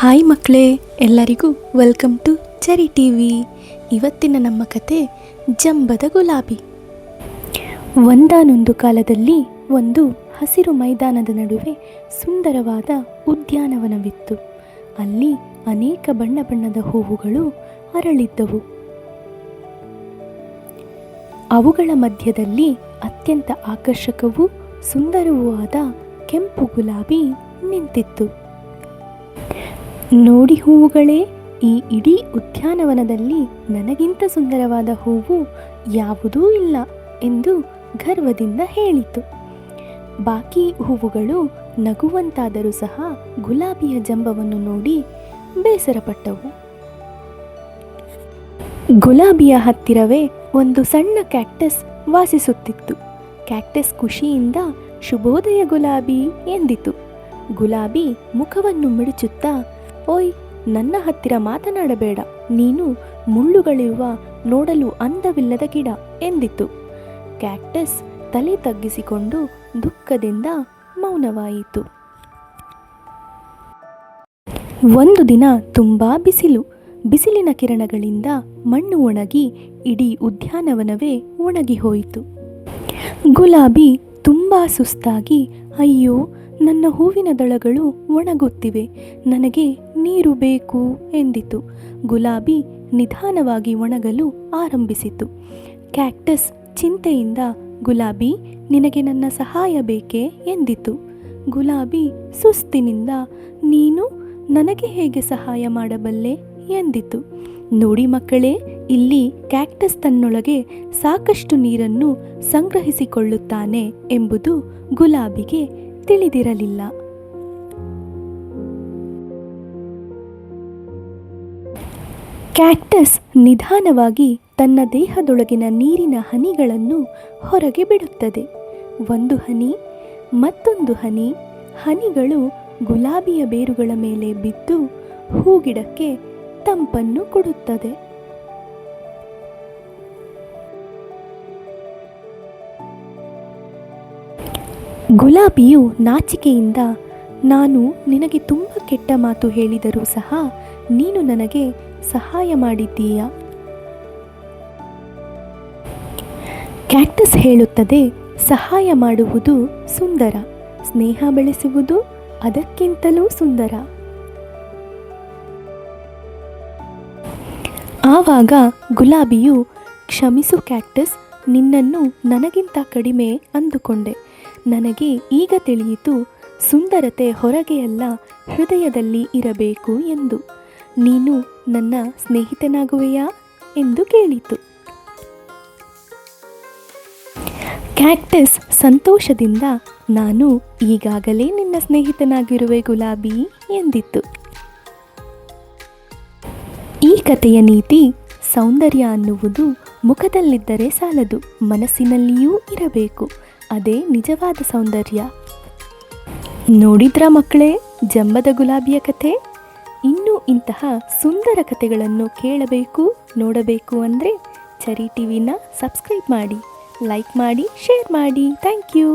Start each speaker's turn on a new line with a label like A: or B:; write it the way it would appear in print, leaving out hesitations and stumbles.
A: Hi ಮಕ್ಕಳೇ, ಎಲ್ಲರಿಗೂ welcome to cherry TV. ಇವತ್ತಿನ ನಮ್ಮ ಕತೆ ಜಂಬದ ಗುಲಾಬಿ. ಒಂದಾನೊಂದು ಕಾಲದಲ್ಲಿ ಒಂದು ಹಸಿರು ಮೈದಾನದ ನಡುವೆ ಸುಂದರವಾದ ಉದ್ಯಾನವನವಿತ್ತು. ಅಲ್ಲಿ ಅನೇಕ ಬಣ್ಣ ಬಣ್ಣದ ಹೂವುಗಳು ಅರಳಿದ್ದವು. ಅವುಗಳ ಮಧ್ಯದಲ್ಲಿ ಅತ್ಯಂತ ಆಕರ್ಷಕವೂ ಸುಂದರವೂ ಆದ ಕೆಂಪು ಗುಲಾಬಿ ನಿಂತಿತ್ತು. ನೋಡಿ ಹೂವುಗಳೇ, ಈ ಇಡೀ ಉದ್ಯಾನವನದಲ್ಲಿ ನನಗಿಂತ ಸುಂದರವಾದ ಹೂವು ಯಾವುದೂ ಇಲ್ಲ ಎಂದು ಗರ್ವದಿಂದ ಹೇಳಿತು. ಬಾಕಿ ಹೂವುಗಳು ನಗುವಂತಾದರೂ ಸಹ ಗುಲಾಬಿಯ ಜಂಬವನ್ನು ನೋಡಿ ಬೇಸರಪಟ್ಟವು. ಗುಲಾಬಿಯ ಹತ್ತಿರವೇ ಒಂದು ಸಣ್ಣ ಕ್ಯಾಕ್ಟಸ್ ವಾಸಿಸುತ್ತಿತ್ತು. ಕ್ಯಾಕ್ಟಸ್ ಖುಷಿಯಿಂದ ಶುಭೋದಯ ಗುಲಾಬಿ ಎಂದಿತು. ಗುಲಾಬಿ ಮುಖವನ್ನು ಮಿಡುಚುತ್ತಾ, ಓಯ್, ನನ್ನ ಹತ್ತಿರ ಮಾತನಾಡಬೇಡ, ನೀನು ಮುಳ್ಳುಗಳಿರುವ ನೋಡಲು ಅಂದವಿಲ್ಲದ ಗಿಡ ಎಂದಿತು. ಕ್ಯಾಕ್ಟಸ್ ತಲೆ ತಗ್ಗಿಸಿಕೊಂಡು ದುಃಖದಿಂದ ಮೌನವಾಯಿತು. ಒಂದು ದಿನ ತುಂಬಾ ಬಿಸಿಲಿನ ಕಿರಣಗಳಿಂದ ಮಣ್ಣು ಒಣಗಿ ಇಡೀ ಉದ್ಯಾನವನವೇ ಒಣಗಿ ಹೋಯಿತು. ಗುಲಾಬಿ ತುಂಬಾ ಸುಸ್ತಾಗಿ, ಅಯ್ಯೋ, ನನ್ನ ಹೂವಿನ ದಳಗಳು ಒಣಗುತ್ತಿವೆ, ನನಗೆ ನೀರು ಬೇಕು ಎಂದಿತು. ಗುಲಾಬಿ ನಿಧಾನವಾಗಿ ಒಣಗಲು ಆರಂಭಿಸಿತು. ಕ್ಯಾಕ್ಟಸ್ ಚಿಂತೆಯಿಂದ, ಗುಲಾಬಿ, ನಿನಗೆ ನನ್ನ ಸಹಾಯ ಬೇಕೇ ಎಂದಿತು. ಗುಲಾಬಿ ಸುಸ್ತಿನಿಂದ, ನೀನು ನನಗೆ ಹೇಗೆ ಸಹಾಯ ಮಾಡಬಲ್ಲೆ ಎಂದಿತು. ನೋಡಿ ಮಕ್ಕಳೇ, ಇಲ್ಲಿ ಕ್ಯಾಕ್ಟಸ್ ತನ್ನೊಳಗೆ ಸಾಕಷ್ಟು ನೀರನ್ನು ಸಂಗ್ರಹಿಸಿಕೊಳ್ಳುತ್ತಾನೆ ಎಂಬುದು ಗುಲಾಬಿಗೆ ತಿಳಿದಿರಲಿಲ್ಲ. ಕ್ಯಾಕ್ಟಸ್ ನಿಧಾನವಾಗಿ ತನ್ನ ದೇಹದೊಳಗಿನ ನೀರಿನ ಹನಿಗಳನ್ನು ಹೊರಗೆ ಬಿಡುತ್ತದೆ. ಒಂದು ಹನಿ, ಮತ್ತೊಂದು ಹನಿ, ಹನಿಗಳು ಗುಲಾಬಿಯ ಬೇರುಗಳ ಮೇಲೆ ಬಿದ್ದು ಹೂಗಿಡಕ್ಕೆ ತಂಪನ್ನು ಕೊಡುತ್ತದೆ. ಗುಲಾಬಿಯು ನಾಚಿಕೆಯಿಂದ, ನಾನು ನಿನಗೆ ತುಂಬ ಕೆಟ್ಟ ಮಾತು ಹೇಳಿದರೂ ಸಹ ನೀನು ನನಗೆ ಸಹಾಯ ಮಾಡಿದ್ದೀಯಾ? ಕ್ಯಾಕ್ಟಸ್ ಹೇಳುತ್ತದೆ, ಸಹಾಯ ಮಾಡುವುದು ಸುಂದರ, ಸ್ನೇಹ ಬೆಳೆಸುವುದು ಅದಕ್ಕಿಂತಲೂ ಸುಂದರ. ಆವಾಗ ಗುಲಾಬಿಯು, ಕ್ಷಮಿಸು ಕ್ಯಾಕ್ಟಸ್, ನಿನ್ನನ್ನು ನನಗಿಂತ ಕಡಿಮೆ ಅಂದುಕೊಂಡೆ. ನನಗೆ ಈಗ ತಿಳಿಯಿತು, ಸುಂದರತೆ ಹೊರಗೆಯಲ್ಲ, ಹೃದಯದಲ್ಲಿ ಇರಬೇಕು ಎಂದು. ನೀನು ನನ್ನ ಸ್ನೇಹಿತನಾಗುವೆಯಾ ಎಂದು ಕೇಳಿತು. ಕ್ಯಾಕ್ಟಸ್ ಸಂತೋಷದಿಂದ, ನಾನು ಈಗಾಗಲೇ ನಿನ್ನ ಸ್ನೇಹಿತನಾಗಿರುವೆ ಗುಲಾಬಿ ಎಂದಿತ್ತು. ಈ ಕಥೆಯ ನೀತಿ, ಸೌಂದರ್ಯ ಅನ್ನುವುದು ಮುಖದಲ್ಲಿದ್ದರೆ ಸಾಲದು, ಮನಸ್ಸಿನಲ್ಲಿಯೂ ಇರಬೇಕು. ಅದೇ ನಿಜವಾದ ಸೌಂದರ್ಯ. ನೋಡಿದ್ರಾ ಮಕ್ಕಳೇ ಜಂಬದ ಗುಲಾಬಿಯ ಕಥೆ? ಇನ್ನೂ ಇಂತಹ ಸುಂದರ ಕಥೆಗಳನ್ನು ಕೇಳಬೇಕು, ನೋಡಬೇಕು ಅಂದರೆ ಚೆರಿ ಟಿವಿನ ಸಬ್ಸ್ಕ್ರೈಬ್ ಮಾಡಿ, ಲೈಕ್ ಮಾಡಿ, ಶೇರ್ ಮಾಡಿ. Thank you.